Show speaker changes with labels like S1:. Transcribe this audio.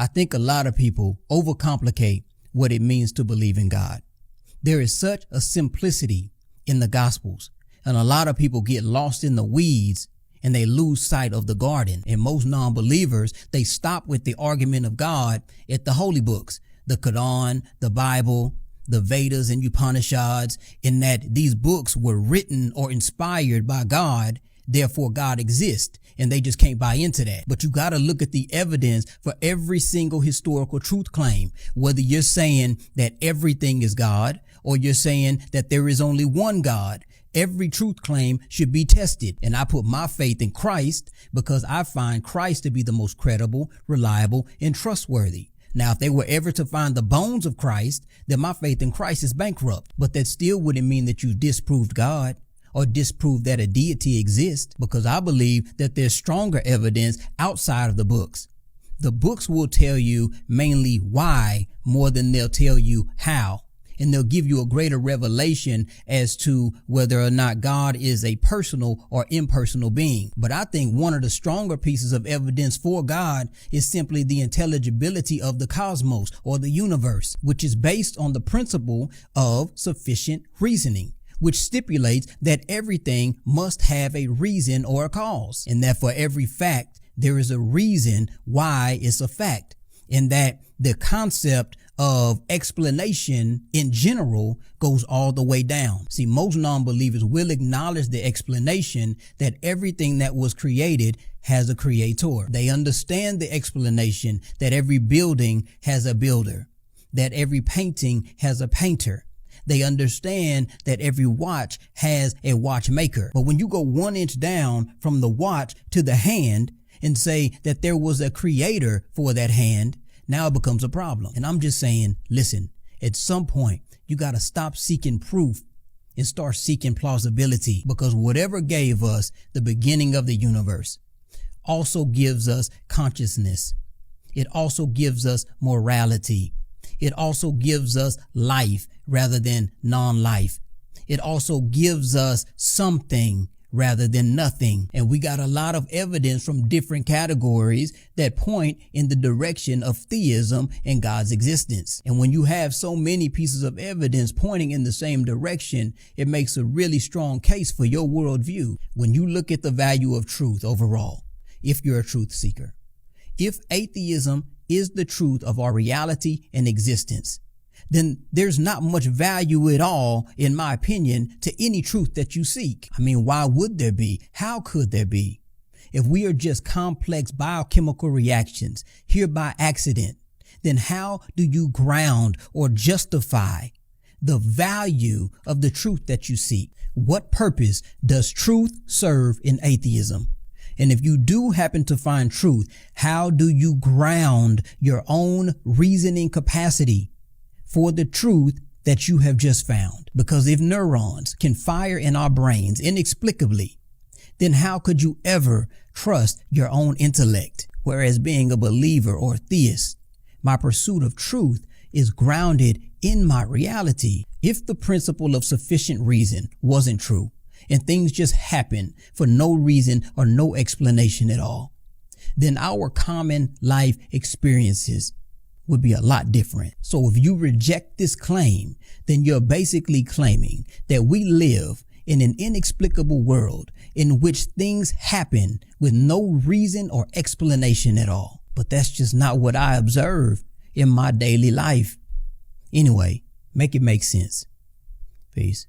S1: I think a lot of people overcomplicate what it means to believe in God. There is such a simplicity in the Gospels, and a lot of people get lost in the weeds and they lose sight of the garden. And most non-believers, they stop with the argument of God at the holy books, the Quran, the Bible, the Vedas and Upanishads, in that these books were written or inspired by God, therefore God exists, and they just can't buy into that. But you got to look at the evidence for every single historical truth claim, whether you're saying that everything is God or you're saying that there is only one God. Every truth claim should be tested. And I put my faith in Christ because I find Christ to be the most credible, reliable, and trustworthy. Now, if they were ever to find the bones of Christ, then my faith in Christ is bankrupt. But that still wouldn't mean that you disproved God or disproved that a deity exists, because I believe that there's stronger evidence outside of the books. The books will tell you mainly why more than they'll tell you how. And they'll give you a greater revelation as to whether or not God is a personal or impersonal being. But I think one of the stronger pieces of evidence for God is simply the intelligibility of the cosmos or the universe, which is based on the principle of sufficient reasoning, which stipulates that everything must have a reason or a cause, and that for every fact, there is a reason why it's a fact, and that the concept of explanation in general goes all the way down. See, most non-believers will acknowledge the explanation that everything that was created has a creator. They understand the explanation that every building has a builder, that every painting has a painter. They understand that every watch has a watchmaker. But when you go 1 inch down from the watch to the hand and say that there was a creator for that hand, now it becomes a problem. And I'm just saying, listen, at some point, you got to stop seeking proof and start seeking plausibility, because whatever gave us the beginning of the universe also gives us consciousness. It also gives us morality. It also gives us life rather than non-life. It also gives us something rather than nothing. And we got a lot of evidence from different categories that point in the direction of theism and God's existence. And when you have so many pieces of evidence pointing in the same direction, it makes a really strong case for your worldview. When you look at the value of truth overall, if you're a truth seeker, if atheism is the truth of our reality and existence, then there's not much value at all, in my opinion, to any truth that you seek. I mean, why would there be? How could there be? If we are just complex biochemical reactions here by accident, then how do you ground or justify the value of the truth that you seek? What purpose does truth serve in atheism? And if you do happen to find truth, how do you ground your own reasoning capacity for the truth that you have just found? Because if neurons can fire in our brains inexplicably, then how could you ever trust your own intellect? Whereas being a believer or a theist, my pursuit of truth is grounded in my reality. If the principle of sufficient reason wasn't true, and things just happen for no reason or no explanation at all, then our common life experiences would be a lot different. So if you reject this claim, then you're basically claiming that we live in an inexplicable world in which things happen with no reason or explanation at all. But that's just not what I observe in my daily life. Anyway, make it make sense. Peace.